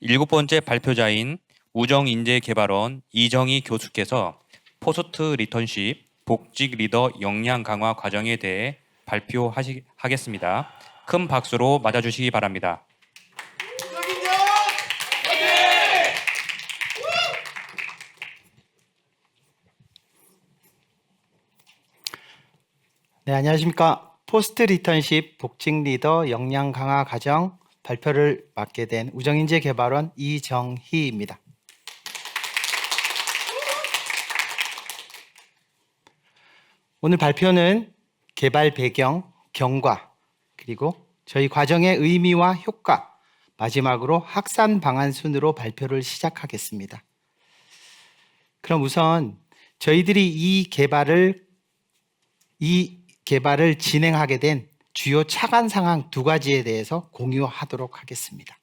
7번째 발표자인 우정인재개발원 이정희 교수께서 포스트 리턴십 복직 리더 역량 강화 과정에 대해 발표하겠습니다. 큰 박수로 맞아주시기 바랍니다. 네, 안녕하십니까. 포스트 리턴십 복직 리더 역량 강화 과정 발표를 맡게 된 우정인재개발원 이정희입니다. 오늘 발표는 개발 배경, 경과, 그리고 저희 과정의 의미와 효과, 마지막으로 확산 방안 순으로 발표를 시작하겠습니다. 그럼 우선 저희들이 이 개발을 진행하게 된 주요 차관 상황 2가지에 대해서 공유하도록 하겠습니다.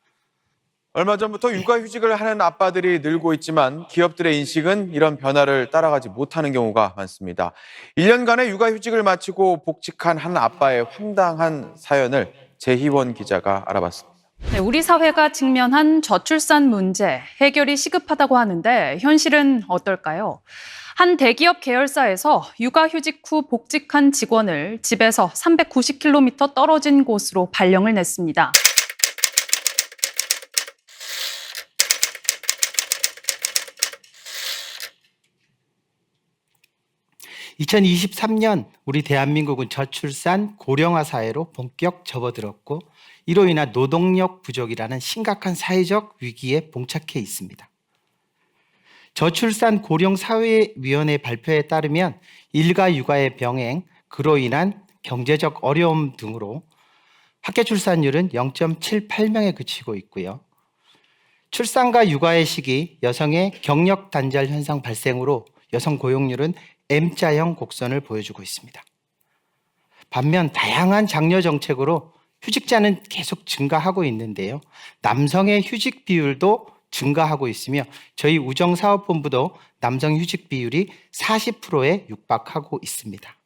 얼마 전부터 육아휴직을 하는 아빠들이 늘고 있지만 기업들의 인식은 이런 변화를 따라가지 못하는 경우가 많습니다. 1년간의 육아휴직을 마치고 복직한 한 아빠의 황당한 사연을 재희원 기자가 알아봤습니다. 네, 우리 사회가 직면한 저출산 문제, 해결이 시급하다고 하는데 현실은 어떨까요? 한 대기업 계열사에서 육아휴직 후 복직한 직원을 집에서 390km 떨어진 곳으로 발령을 냈습니다. (2023년) 우리 대한민국은 저출산 고령화 사회로 본격 접어들었고 이로 인한 노동력 부족이라는 심각한 사회적 위기에 봉착해 있습니다. 저출산 고령사회위원회 발표에 따르면 일과 육아의 병행, 그로 인한 경제적 어려움 등으로 학계 출산율은 0.78명에 그치고 있고요. 출산과 육아의 시기, 여성의 경력 단절 현상 발생으로 여성 고용률은 M자형 곡선을 보여주고 있습니다. 반면 다양한 장려 정책으로 휴직자는 계속 증가하고 있는데요. 남성의 휴직 비율도 증가하고 있으며 저희 우정사업본부도 남성 휴직 비율이 40%에 육박하고 있습니다.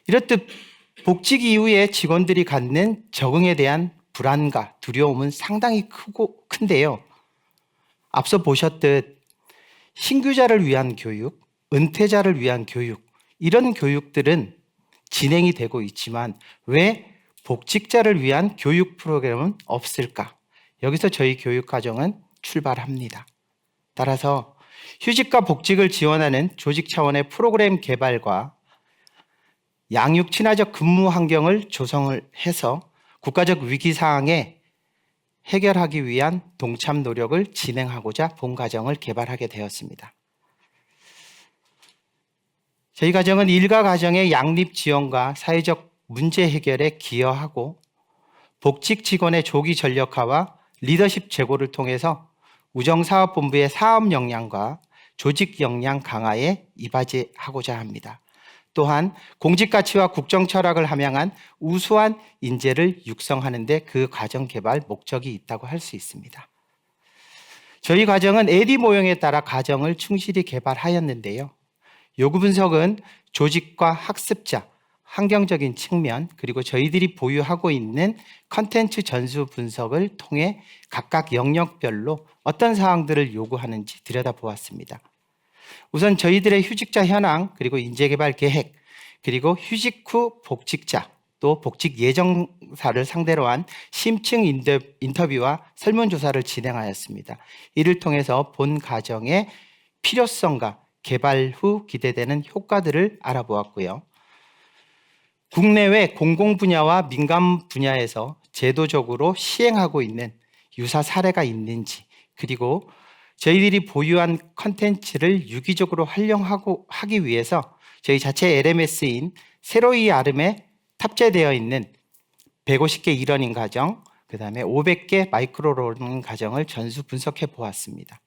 이렇듯 복직 이후에 직원들이 갖는 적응에 대한 불안과 두려움은 상당히 큰데요. 앞서 보셨듯 신규자를 위한 교육, 은퇴자를 위한 교육, 이런 교육들은 진행이 되고 있지만 왜 복직자를 위한 교육 프로그램은 없을까? 여기서 저희 교육과정은 출발합니다. 따라서 휴직과 복직을 지원하는 조직 차원의 프로그램 개발과 양육 친화적 근무 환경을 조성을 해서 국가적 위기 사항에 해결하기 위한 동참 노력을 진행하고자 본 과정을 개발하게 되었습니다. 저희 과정은 일가 가정의 양립 지원과 사회적 문제 해결에 기여하고 복직 직원의 조기 전력화와 리더십 제고를 통해서 우정사업본부의 사업 역량과 조직 역량 강화에 이바지하고자 합니다. 또한 공직가치와 국정철학을 함양한 우수한 인재를 육성하는 데 그 과정 개발 목적이 있다고 할 수 있습니다. 저희 과정은 AD 모형에 따라 과정을 충실히 개발하였는데요. 요구 분석은 조직과 학습자, 환경적인 측면, 그리고 저희들이 보유하고 있는 컨텐츠 전수 분석을 통해 각각 영역별로 어떤 사항들을 요구하는지 들여다보았습니다. 우선 저희들의 휴직자 현황, 그리고 인재개발 계획, 그리고 휴직 후 복직자, 또 복직 예정사를 상대로 한 심층 인터뷰와 설문조사를 진행하였습니다. 이를 통해서 본 과정의 필요성과 개발 후 기대되는 효과들을 알아보았고요. 국내외 공공 분야와 민간 분야에서 제도적으로 시행하고 있는 유사 사례가 있는지, 그리고 저희들이 보유한 컨텐츠를 유기적으로 활용하기 위해서 저희 자체 LMS인 세로이RM에 탑재되어 있는 150개 이러닝 과정, 그 다음에 500개 마이크로 러닝 과정을 전수 분석해 보았습니다.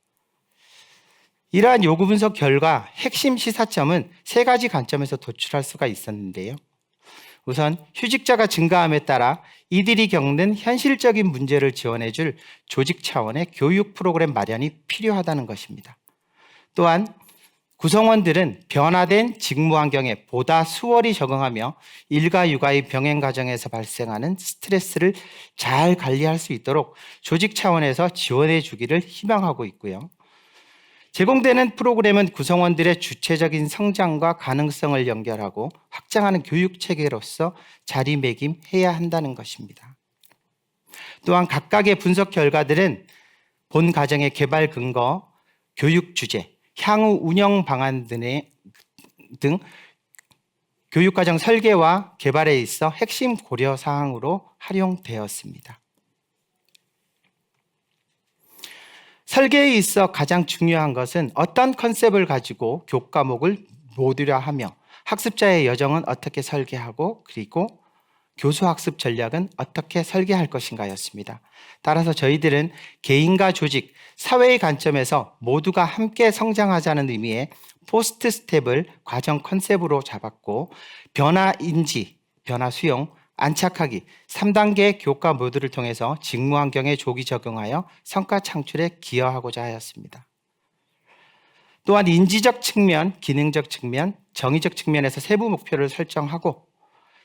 이러한 요구 분석 결과 핵심 시사점은 3가지 관점에서 도출할 수가 있었는데요. 우선 휴직자가 증가함에 따라 이들이 겪는 현실적인 문제를 지원해줄 조직 차원의 교육 프로그램 마련이 필요하다는 것입니다. 또한 구성원들은 변화된 직무 환경에 보다 수월히 적응하며 일과 육아의 병행 과정에서 발생하는 스트레스를 잘 관리할 수 있도록 조직 차원에서 지원해 주기를 희망하고 있고요. 제공되는 프로그램은 구성원들의 주체적인 성장과 가능성을 연결하고 확장하는 교육 체계로서 자리매김해야 한다는 것입니다. 또한 각각의 분석 결과들은 본 과정의 개발 근거, 교육 주제, 향후 운영 방안 등 교육과정 설계와 개발에 있어 핵심 고려 사항으로 활용되었습니다. 설계에 있어 가장 중요한 것은 어떤 컨셉을 가지고 교과목을 모듈화하며 학습자의 여정은 어떻게 설계하고 그리고 교수 학습 전략은 어떻게 설계할 것인가였습니다. 따라서 저희들은 개인과 조직, 사회의 관점에서 모두가 함께 성장하자는 의미의 포스트 스텝을 과정 컨셉으로 잡았고 변화 인지, 변화 수용, 안착하기 3단계 교과 모듈을 통해서 직무 환경에 조기 적응하여 성과 창출에 기여하고자 하였습니다. 또한 인지적 측면, 기능적 측면, 정의적 측면에서 세부 목표를 설정하고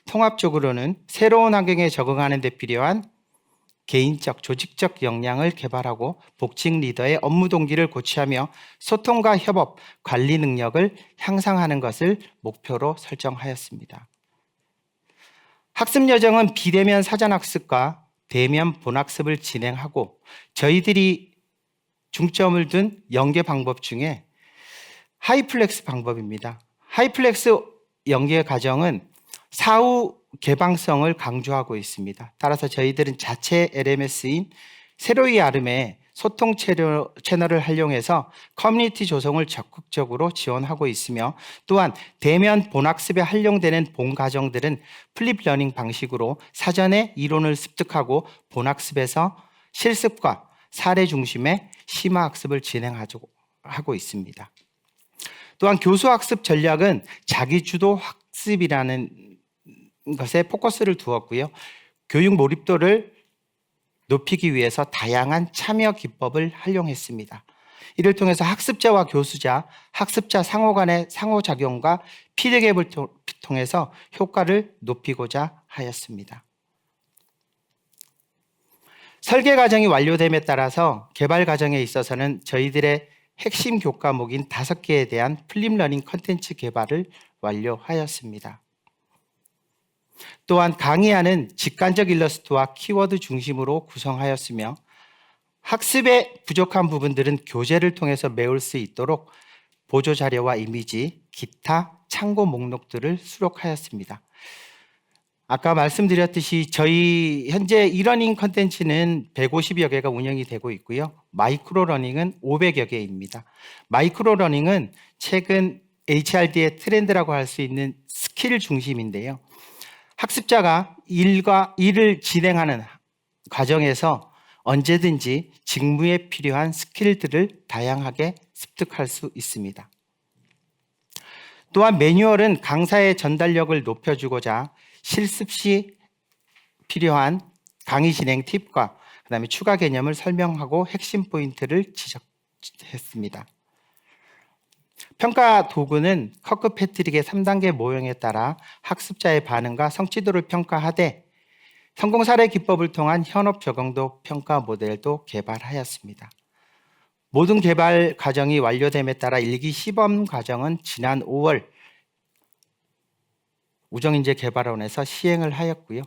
통합적으로는 새로운 환경에 적응하는 데 필요한 개인적, 조직적 역량을 개발하고 복직 리더의 업무 동기를 고취하며 소통과 협업, 관리 능력을 향상하는 것을 목표로 설정하였습니다. 학습 여정은 비대면 사전학습과 대면 본학습을 진행하고 저희들이 중점을 둔 연계 방법 중에 하이플렉스 방법입니다. 하이플렉스 연계 과정은 사후 개방성을 강조하고 있습니다. 따라서 저희들은 자체 LMS인 세로이 아름의 소통 채널을 활용해서 커뮤니티 조성을 적극적으로 지원하고 있으며 또한 대면 본학습에 활용되는 본 과정들은 플립 러닝 방식으로 사전에 이론을 습득하고 본학습에서 실습과 사례 중심의 심화 학습을 진행하고 있습니다. 또한 교수 학습 전략은 자기주도 학습이라는 것에 포커스를 두었고요. 교육 몰입도를 높이기 위해서 다양한 참여 기법을 활용했습니다. 이를 통해서 학습자와 교수자, 학습자 상호 간의 상호작용과 피드백을 통해서 효과를 높이고자 하였습니다. 설계 과정이 완료됨에 따라서 개발 과정에 있어서는 저희들의 핵심 교과목인 5개에 대한 플립러닝 컨텐츠 개발을 완료하였습니다. 또한 강의안은 직관적 일러스트와 키워드 중심으로 구성하였으며 학습에 부족한 부분들은 교재를 통해서 메울 수 있도록 보조자료와 이미지, 기타 참고 목록들을 수록하였습니다. 아까 말씀드렸듯이 저희 현재 이러닝 컨텐츠는 150여 개가 운영이 되고 있고요. 마이크로 러닝은 500여 개입니다. 마이크로 러닝은 최근 HRD의 트렌드라고 할 수 있는 스킬 중심인데요. 학습자가 일을 진행하는 과정에서 언제든지 직무에 필요한 스킬들을 다양하게 습득할 수 있습니다. 또한 매뉴얼은 강사의 전달력을 높여주고자 실습 시 필요한 강의 진행 팁과 그다음에 추가 개념을 설명하고 핵심 포인트를 지적했습니다. 평가 도구는 커크패트릭의 3단계 모형에 따라 학습자의 반응과 성취도를 평가하되 성공 사례 기법을 통한 현업 적용도 평가 모델도 개발하였습니다. 모든 개발 과정이 완료됨에 따라 일기 시범 과정은 지난 5월 우정인재개발원에서 시행을 하였고요.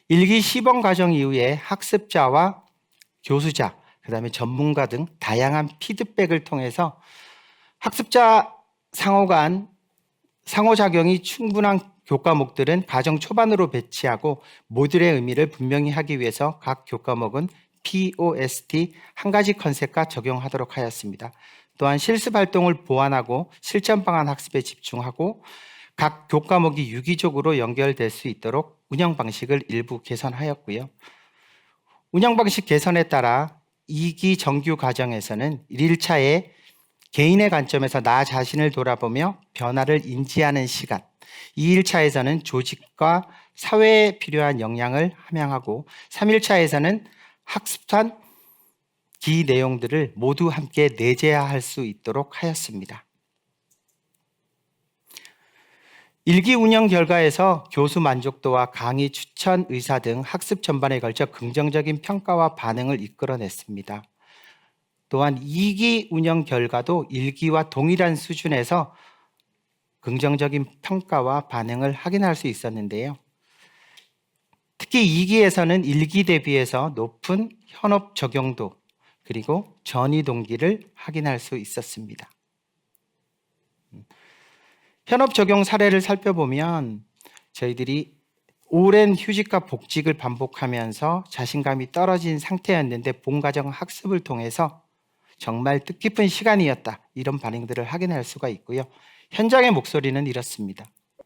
일기 시범 과정 이후에 학습자와 교수자, 그다음에 전문가 등 다양한 피드백을 통해서 학습자 상호작용이 충분한 교과목들은 과정 초반으로 배치하고 모듈의 의미를 분명히 하기 위해서 각 교과목은 POST 한 가지 컨셉과 적용하도록 하였습니다. 또한 실습 활동을 보완하고 실전 방안 학습에 집중하고 각 교과목이 유기적으로 연결될 수 있도록 운영 방식을 일부 개선하였고요. 운영 방식 개선에 따라 2기 정규 과정에서는 1차에 개인의 관점에서 나 자신을 돌아보며 변화를 인지하는 시간, 2일차에서는 조직과 사회에 필요한 역량을 함양하고 3일차에서는 학습한 기 내용들을 모두 함께 내재할 수 있도록 하였습니다. 일기 운영 결과에서 교수 만족도와 강의 추천 의사 등 학습 전반에 걸쳐 긍정적인 평가와 반응을 이끌어냈습니다. 또한 2기 운영 결과도 1기와 동일한 수준에서 긍정적인 평가와 반응을 확인할 수 있었는데요. 특히 2기에서는 1기 대비해서 높은 현업 적용도 그리고 전이 동기를 확인할 수 있었습니다. 현업 적용 사례를 살펴보면 저희들이 오랜 휴직과 복직을 반복하면서 자신감이 떨어진 상태였는데 본과정 학습을 통해서 정말 뜻깊은 시간이었다, 이런 반응들을 확인할 수가 있고요. 현장의 목소리는 이렇습니다.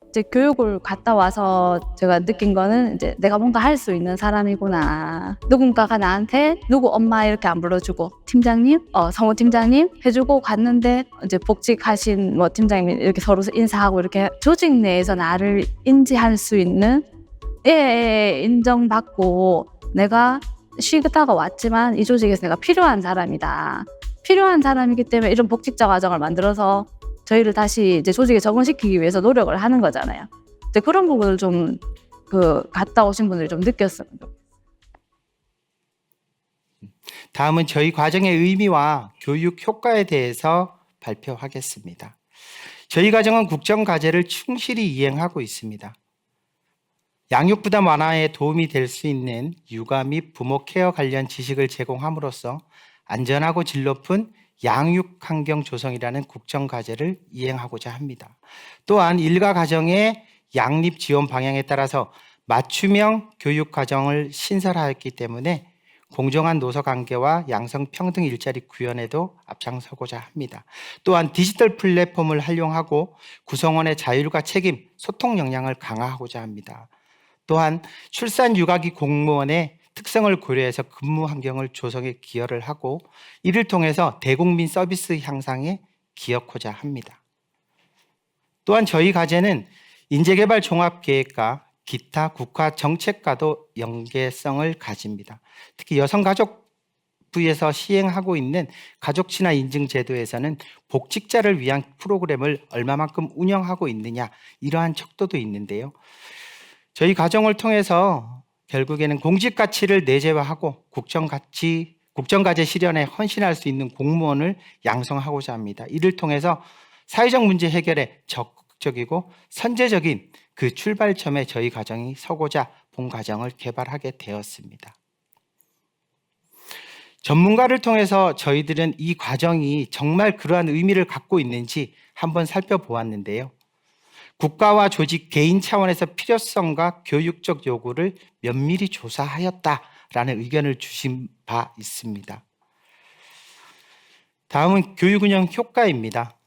이제 교육을 갔다 와서 제가 느낀 거는 이제 내가 뭔가 할 수 있는 사람이구나. 누군가가 나한테 누구 엄마 이렇게 안 불러주고 팀장님, 성우 팀장님 해주고 갔는데 이제 복직하신 뭐 팀장님 이렇게 서로 인사하고 이렇게 조직 내에서 나를 인지할 수 있는 인정받고 내가 쉬다가 왔지만 이 조직에서 내가 필요한 사람이다. 필요한 사람이기 때문에 이런 복직자 과정을 만들어서 저희를 다시 이제 조직에 적응시키기 위해서 노력을 하는 거잖아요. 이제 그런 부분을 좀 갔다 오신 분들이 좀 느꼈습니다. 다음은 저희 과정의 의미와 교육 효과에 대해서 발표하겠습니다. 저희 과정은 국정과제를 충실히 이행하고 있습니다. 양육 부담 완화에 도움이 될 수 있는 육아 및 부모 케어 관련 지식을 제공함으로써 안전하고 질 높은 양육 환경 조성이라는 국정과제를 이행하고자 합니다. 또한 일가 가정의 양립 지원 방향에 따라서 맞춤형 교육 과정을 신설하였기 때문에 공정한 노소 관계와 양성평등 일자리 구현에도 앞장서고자 합니다. 또한 디지털 플랫폼을 활용하고 구성원의 자율과 책임, 소통 역량을 강화하고자 합니다. 또한 출산 육아기 공무원의 특성을 고려해서 근무 환경을 조성에 기여를 하고 이를 통해서 대국민 서비스 향상에 기여하고자 합니다. 또한 저희 과제는 인재개발 종합계획과 기타 국가 정책과도 연계성을 가집니다. 특히 여성가족부에서 시행하고 있는 가족친화 인증제도에서는 복직자를 위한 프로그램을 얼마만큼 운영하고 있느냐, 이러한 척도도 있는데요. 저희 과정을 통해서 결국에는 공직가치를 내재화하고 국정과제 실현에 헌신할 수 있는 공무원을 양성하고자 합니다. 이를 통해서 사회적 문제 해결에 적극적이고 선제적인 그 출발점에 저희 과정이 서고자 본 과정을 개발하게 되었습니다. 전문가를 통해서 저희들은 이 과정이 정말 그러한 의미를 갖고 있는지 한번 살펴보았는데요. 국가와 조직, 개인 차원에서 필요성과 교육적 요구를 면밀히 조사하였다라는 의견을 주신 바 있습니다. 다음은 교육 운영 효과입니다.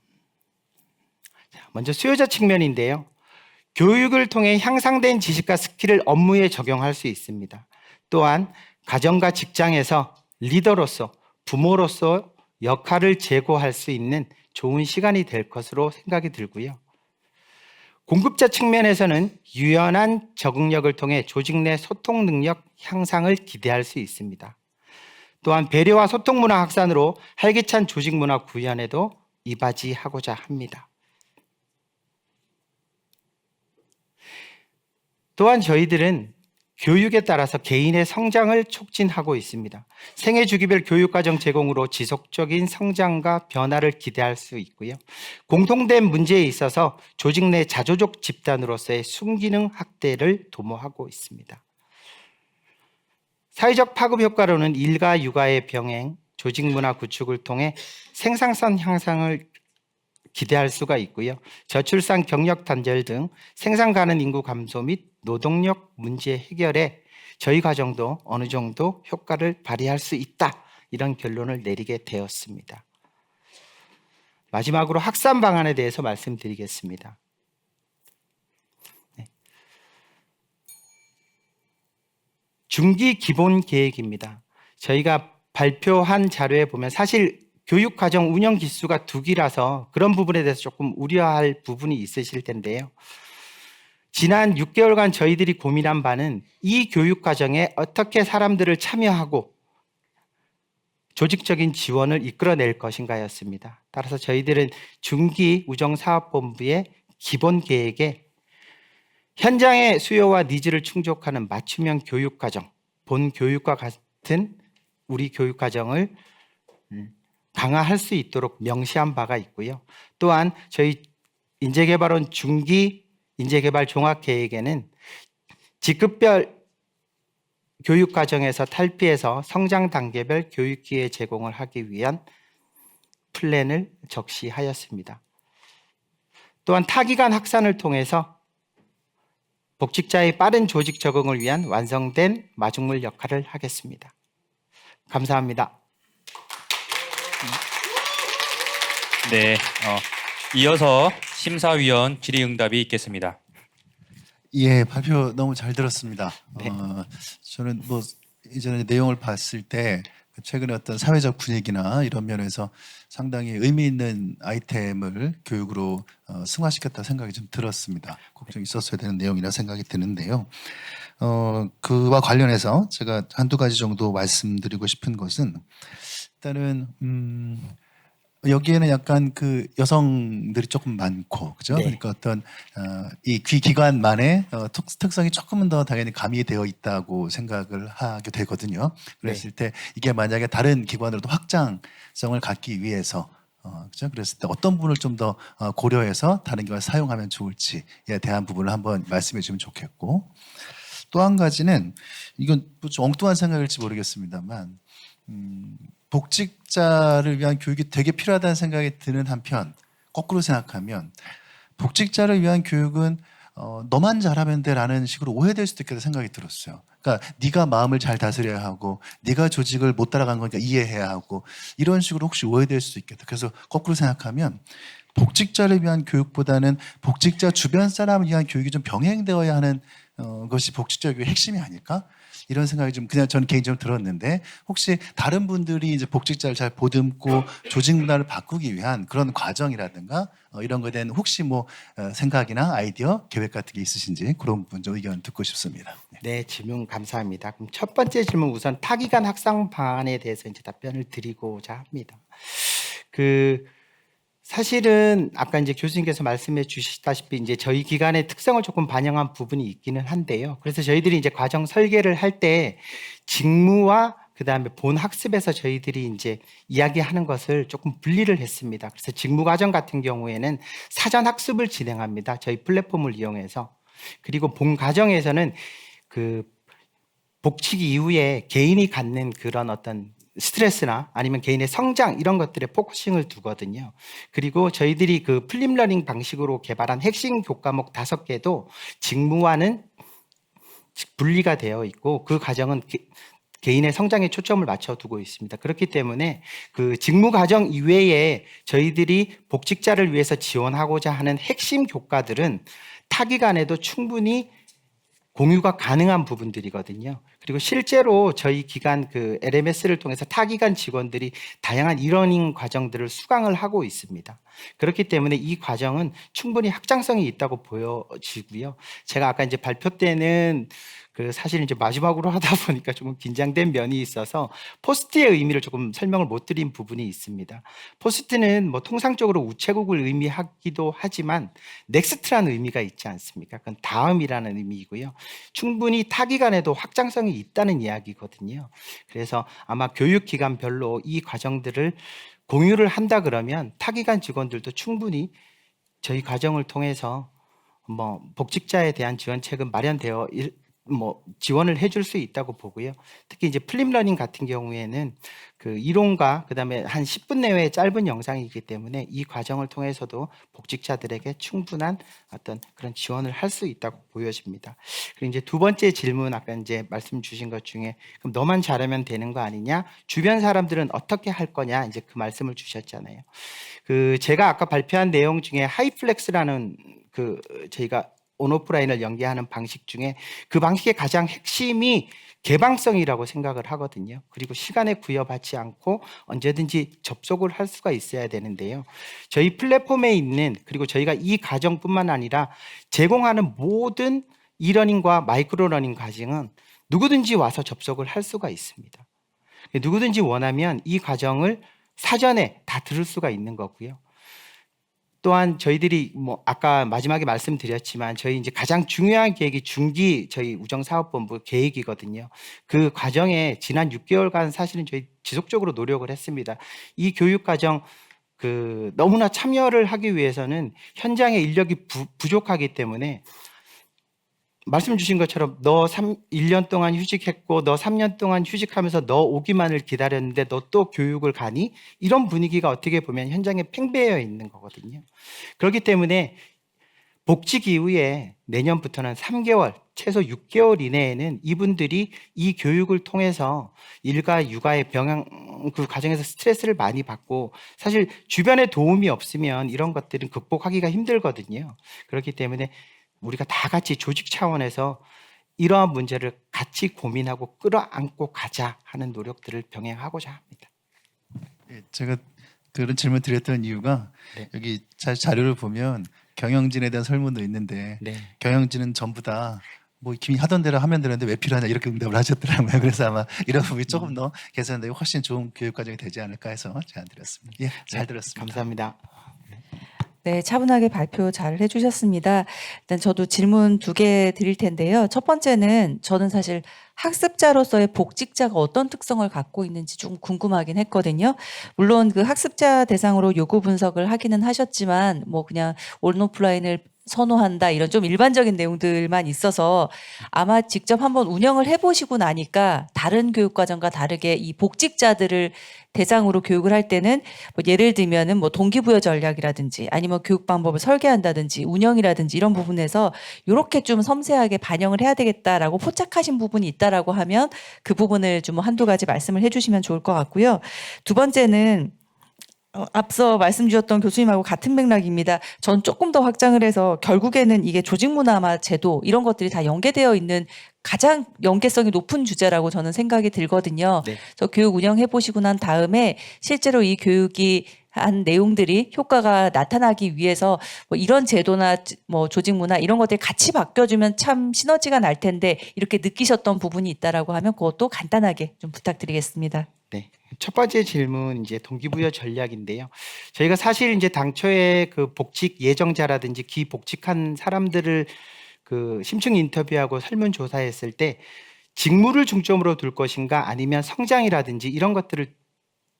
먼저 수요자 측면인데요. 교육을 통해 향상된 지식과 스킬을 업무에 적용할 수 있습니다. 또한 가정과 직장에서 리더로서, 부모로서 역할을 제고할 수 있는 좋은 시간이 될 것으로 생각이 들고요. 공급자 측면에서는 유연한 적응력을 통해 조직 내 소통 능력 향상을 기대할 수 있습니다. 또한 배려와 소통 문화 확산으로 활기찬 조직 문화 구현에도 이바지하고자 합니다. 또한 저희들은 교육에 따라서 개인의 성장을 촉진하고 있습니다. 생애 주기별 교육과정 제공으로 지속적인 성장과 변화를 기대할 수 있고요. 공통된 문제에 있어서 조직 내 자조적 집단으로서의 순기능 확대를 도모하고 있습니다. 사회적 파급 효과로는 일과 육아의 병행, 조직 문화 구축을 통해 생산성 향상을 기대할 수가 있고요. 저출산 경력 단절 등 생산 가능 인구 감소 및 노동력 문제 해결에 저희 과정도 어느 정도 효과를 발휘할 수 있다, 이런 결론을 내리게 되었습니다. 마지막으로 확산 방안에 대해서 말씀드리겠습니다. 중기 기본 계획입니다. 저희가 발표한 자료에 보면 사실 교육과정 운영 기수가 2기라서 그런 부분에 대해서 조금 우려할 부분이 있으실 텐데요. 지난 6개월간 저희들이 고민한 바는 이 교육과정에 어떻게 사람들을 참여하고 조직적인 지원을 이끌어낼 것인가였습니다. 따라서 저희들은 중기 우정사업본부의 기본 계획에 현장의 수요와 니즈를 충족하는 맞춤형 교육과정, 본 교육과 같은 우리 교육과정을 강화할 수 있도록 명시한 바가 있고요. 또한 저희 인재개발원 중기 인재개발 종합계획에는 직급별 교육과정에서 탈피해서 성장 단계별 교육기회 제공을 하기 위한 플랜을 적시하였습니다. 또한 타기관 확산을 통해서 복직자의 빠른 조직 적응을 위한 완성된 마중물 역할을 하겠습니다. 감사합니다. 네, 이어서 심사위원 질의응답이 있겠습니다. 예, 발표 너무 잘 들었습니다. 네. 저는 뭐 이전에 내용을 봤을 때 최근에 어떤 사회적 분위기나 이런 면에서 상당히 의미 있는 아이템을 교육으로 승화시켰다 생각이 좀 들었습니다. 꼭 좀 있었어야 되는 내용이라 생각이 드는데요. 그와 관련해서 제가 한두 가지 정도 말씀드리고 싶은 것은 일단은 여기에는 약간 그 여성들이 조금 많고, 그죠? 네. 그러니까 어떤 이 귀기관만의 특성이 조금은 더 당연히 가미되어 있다고 생각을 하게 되거든요. 그랬을 때 이게 만약에 다른 기관으로도 확장성을 갖기 위해서 그죠? 그랬을 때 어떤 부분을 좀 더 고려해서 다른 기관을 사용하면 좋을지에 대한 부분을 한번 말씀해 주면 좋겠고, 또 한 가지는 이건 좀 엉뚱한 생각일지 모르겠습니다만 복직자를 위한 교육이 되게 필요하다는 생각이 드는 한편 거꾸로 생각하면 복직자를 위한 교육은 너만 잘하면 돼라는 식으로 오해될 수도 있겠다 생각이 들었어요. 그러니까 네가 마음을 잘 다스려야 하고 네가 조직을 못 따라간 거니까 이해해야 하고 이런 식으로 혹시 오해될 수도 있겠다. 그래서 거꾸로 생각하면 복직자를 위한 교육보다는 복직자 주변 사람을 위한 교육이 좀 병행되어야 하는 것이 복직자 교육의 핵심이 아닐까? 이런 생각이 좀 그냥 저는 개인적으로 들었는데 혹시 다른 분들이 이제 복직자를 잘 보듬고 조직 문화를 바꾸기 위한 그런 과정이라든가 이런 거에 대한 혹시 뭐 생각이나 아이디어, 계획 같은 게 있으신지 그런 부분 좀 의견 듣고 싶습니다. 네, 질문 감사합니다. 그럼 첫 번째 질문 우선 타기관 확산 방안에 대해서 이제 답변을 드리고자 합니다. 사실은 아까 이제 교수님께서 말씀해 주시다시피 이제 저희 기관의 특성을 조금 반영한 부분이 있기는 한데요. 그래서 저희들이 이제 과정 설계를 할 때 직무와 그다음에 본 학습에서 저희들이 이제 이야기하는 것을 조금 분리를 했습니다. 그래서 직무 과정 같은 경우에는 사전 학습을 진행합니다. 저희 플랫폼을 이용해서. 그리고 본 과정에서는 그 복직 이후에 개인이 갖는 그런 어떤 스트레스나 아니면 개인의 성장 이런 것들에 포커싱을 두거든요. 그리고 저희들이 그 플립러닝 방식으로 개발한 핵심 교과목 5개도 직무와는 분리가 되어 있고 그 과정은 개인의 성장에 초점을 맞춰두고 있습니다. 그렇기 때문에 그 직무 과정 이외에 저희들이 복직자를 위해서 지원하고자 하는 핵심 교과들은 타기관에도 충분히 공유가 가능한 부분들이거든요. 그리고 실제로 저희 기관 그 LMS를 통해서 타기관 직원들이 다양한 이러닝 과정들을 수강을 하고 있습니다. 그렇기 때문에 이 과정은 충분히 확장성이 있다고 보여지고요. 제가 아까 이제 발표 때는 사실 이제 마지막으로 하다 보니까 조금 긴장된 면이 있어서 포스트의 의미를 조금 설명을 못 드린 부분이 있습니다. 포스트는 뭐 통상적으로 우체국을 의미하기도 하지만 넥스트라는 의미가 있지 않습니까? 그건 다음이라는 의미이고요. 충분히 타기관에도 확장성이 있다는 이야기거든요. 그래서 아마 교육기관별로 이 과정들을 공유를 한다 그러면 타기관 직원들도 충분히 저희 과정을 통해서 뭐 복직자에 대한 지원책은 마련되어 지원을 해줄 수 있다고 보고요. 특히 이제 플립러닝 같은 경우에는 그 이론과 그다음에 한 10분 내외의 짧은 영상이기 때문에 이 과정을 통해서도 복직자들에게 충분한 어떤 그런 지원을 할 수 있다고 보여집니다. 그리고 이제 두 번째 질문 아까 이제 말씀 주신 것 중에 그럼 너만 잘하면 되는 거 아니냐? 주변 사람들은 어떻게 할 거냐? 이제 그 말씀을 주셨잖아요. 제가 아까 발표한 내용 중에 하이플렉스라는 저희가 온오프라인을 연계하는 방식 중에 그 방식의 가장 핵심이 개방성이라고 생각을 하거든요. 그리고 시간에 구애받지 않고 언제든지 접속을 할 수가 있어야 되는데요. 저희 플랫폼에 있는 그리고 저희가 이 과정뿐만 아니라 제공하는 모든 이러닝과 마이크로러닝 과정은 누구든지 와서 접속을 할 수가 있습니다. 누구든지 원하면 이 과정을 사전에 다 들을 수가 있는 거고요. 또한 저희들이 뭐 아까 마지막에 말씀드렸지만 저희 이제 가장 중요한 계획이 중기 저희 우정사업본부 계획이거든요. 그 과정에 지난 6개월간 사실은 저희 지속적으로 노력을 했습니다. 이 교육 과정 너무나 참여를 하기 위해서는 현장의 인력이 부족하기 때문에 말씀 주신 것처럼 1년 동안 휴직했고 너 3년 동안 휴직하면서 너 오기만을 기다렸는데 너 또 교육을 가니? 이런 분위기가 어떻게 보면 현장에 팽배해 있는 거거든요. 그렇기 때문에 복직 이후에 내년부터는 3개월, 최소 6개월 이내에는 이분들이 이 교육을 통해서 일과 육아의 병행, 그 과정에서 스트레스를 많이 받고 사실 주변에 도움이 없으면 이런 것들은 극복하기가 힘들거든요. 그렇기 때문에 우리가 다 같이 조직 차원에서 이러한 문제를 같이 고민하고 끌어안고 가자 하는 노력들을 병행하고자 합니다. 예, 제가 그런 질문 드렸던 이유가 네. 여기 자료를 보면 경영진에 대한 설문도 있는데 네. 경영진은 전부 다 뭐 김이 하던 대로 하면 되는데 왜 필요하냐 이렇게 응답을 하셨더라고요. 그래서 아마 이런 부분이 조금 더 개선되고 훨씬 좋은 교육 과정이 되지 않을까 해서 제안 드렸습니다. 예, 잘 들었습니다. 감사합니다. 네, 차분하게 발표 잘 해주셨습니다. 일단 저도 질문 2개 드릴 텐데요. 첫 번째는 저는 사실 학습자로서의 복직자가 어떤 특성을 갖고 있는지 좀 궁금하긴 했거든요. 물론 그 학습자 대상으로 요구 분석을 하기는 하셨지만 뭐 그냥 온오프라인을 선호한다 이런 좀 일반적인 내용들만 있어서 아마 직접 한번 운영을 해보시고 나니까 다른 교육과정과 다르게 이 복직자들을 대상으로 교육을 할 때는 뭐 예를 들면은 뭐 동기부여 전략이라든지 아니면 교육 방법을 설계한다든지 운영이라든지 이런 부분에서 이렇게 좀 섬세하게 반영을 해야 되겠다라고 포착하신 부분이 있다라고 하면 그 부분을 좀 한두 가지 말씀을 해주시면 좋을 것 같고요. 두 번째는 앞서 말씀 주셨던 교수님하고 같은 맥락입니다. 전 조금 더 확장을 해서 결국에는 이게 조직문화 제도 이런 것들이 다 연계되어 있는 가장 연계성이 높은 주제라고 저는 생각이 들거든요. 네. 저 교육 운영해 보시고 난 다음에 실제로 이 교육이 한 내용들이 효과가 나타나기 위해서 뭐 이런 제도나 뭐 조직 문화 이런 것들이 같이 바뀌어주면 참 시너지가 날 텐데 이렇게 느끼셨던 부분이 있다라고 하면 그것도 간단하게 좀 부탁드리겠습니다. 네. 첫 번째 질문 이제 동기부여 전략인데요. 저희가 사실 이제 당초에 그 복직 예정자라든지 기복직한 사람들을 그 심층 인터뷰하고 설문 조사했을 때 직무를 중점으로 둘 것인가 아니면 성장이라든지 이런 것들을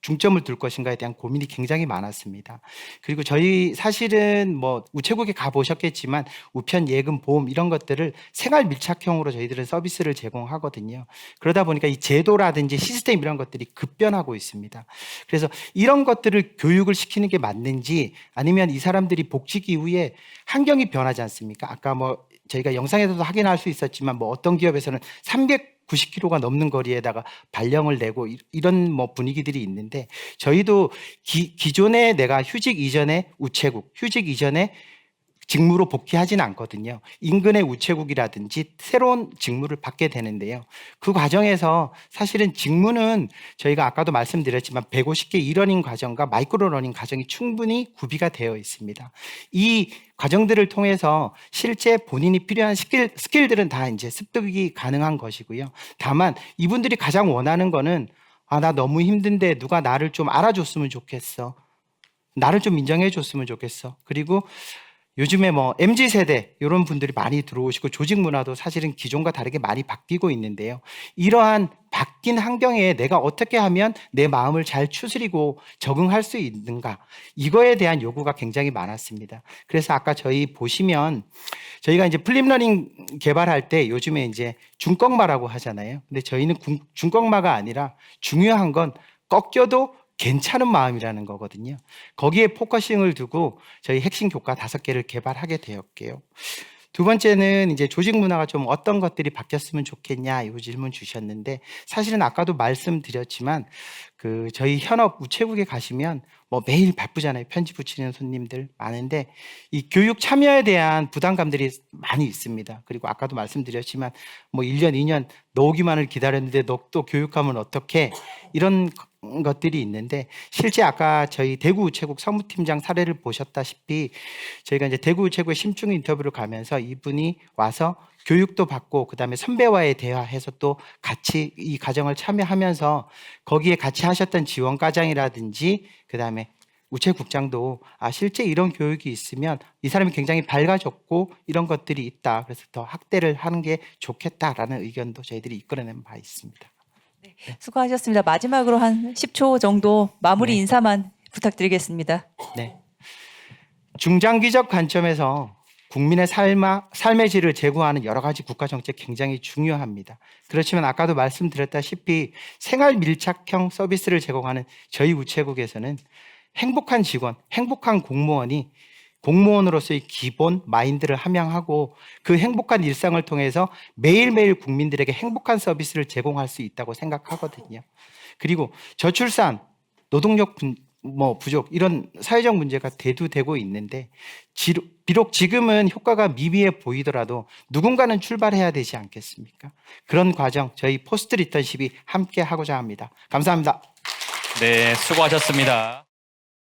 중점을 둘 것인가에 대한 고민이 굉장히 많았습니다. 그리고 저희 사실은 뭐 우체국에 가보셨겠지만 우편, 예금, 보험 이런 것들을 생활 밀착형으로 저희들은 서비스를 제공하거든요. 그러다 보니까 이 제도라든지 시스템 이런 것들이 급변하고 있습니다. 그래서 이런 것들을 교육을 시키는 게 맞는지 아니면 이 사람들이 복직 이후에 환경이 변하지 않습니까? 아까 뭐 저희가 영상에서도 확인할 수 있었지만 뭐 어떤 기업에서는 390km가 넘는 거리에다가 발령을 내고 이런 뭐 분위기들이 있는데 저희도 기존에 내가 휴직 이전에 우체국, 휴직 이전에 직무로 복귀하지는 않거든요. 인근의 우체국이라든지 새로운 직무를 받게 되는데요. 그 과정에서 사실은 직무는 저희가 아까도 말씀드렸지만 150개 이러닝 과정과 마이크로 러닝 과정이 충분히 구비가 되어 있습니다. 이 과정들을 통해서 실제 본인이 필요한 스킬들은 다 이제 습득이 가능한 것이고요. 다만 이분들이 가장 원하는 거는 나 너무 힘든데 누가 나를 좀 알아줬으면 좋겠어. 나를 좀 인정해 줬으면 좋겠어. 그리고 요즘에 뭐 MZ세대 이런 분들이 많이 들어오시고 조직 문화도 사실은 기존과 다르게 많이 바뀌고 있는데요. 이러한 바뀐 환경에 내가 어떻게 하면 내 마음을 잘 추스리고 적응할 수 있는가 이거에 대한 요구가 굉장히 많았습니다. 그래서 아까 저희 보시면 저희가 이제 플립러닝 개발할 때 요즘에 이제 중꺾마라고 하잖아요. 근데 저희는 중꺾마가 아니라 중요한 건 꺾여도 괜찮은 마음이라는 거거든요. 거기에 포커싱을 두고 저희 핵심 교과 5개를 개발하게 되었고요. 두 번째는 이제 조직 문화가 좀 어떤 것들이 바뀌었으면 좋겠냐 이 질문 주셨는데 사실은 아까도 말씀드렸지만 그 저희 현업 우체국에 가시면 뭐 매일 바쁘잖아요. 편지 붙이는 손님들 많은데 이 교육 참여에 대한 부담감들이 많이 있습니다. 그리고 아까도 말씀드렸지만 뭐 1년, 2년 너 오기만을 기다렸는데 너 또 교육하면 어떡해 이런 것들이 있는데 실제 아까 저희 대구 우체국 사무팀장 사례를 보셨다시피 저희가 이제 대구 우체국의 심층 인터뷰를 가면서 이분이 와서 교육도 받고 그다음에 선배와의 대화해서 또 같이 이 과정을 참여하면서 거기에 같이 하셨던 지원 과장이라든지 그다음에 우체국장도 실제 이런 교육이 있으면 이 사람이 굉장히 밝아졌고 이런 것들이 있다. 그래서 더 확대를 하는 게 좋겠다라는 의견도 저희들이 이끌어낸 바 있습니다. 수고하셨습니다. 마지막으로 한 10초 정도 마무리 네. 인사만 부탁드리겠습니다. 네. 중장기적 관점에서 국민의 삶의 질을 제고하는 여러 가지 국가 정책 굉장히 중요합니다. 그렇지만 아까도 말씀드렸다시피 생활 밀착형 서비스를 제공하는 저희 우체국에서는 행복한 직원, 행복한 공무원이 공무원으로서의 기본 마인드를 함양하고 그 행복한 일상을 통해서 매일매일 국민들에게 행복한 서비스를 제공할 수 있다고 생각하거든요. 그리고 저출산, 노동력 부족 이런 사회적 문제가 대두되고 있는데 비록 지금은 효과가 미비해 보이더라도 누군가는 출발해야 되지 않겠습니까? 그런 과정 저희 포스트 리턴십이 함께 하고자 합니다. 감사합니다. 네, 수고하셨습니다.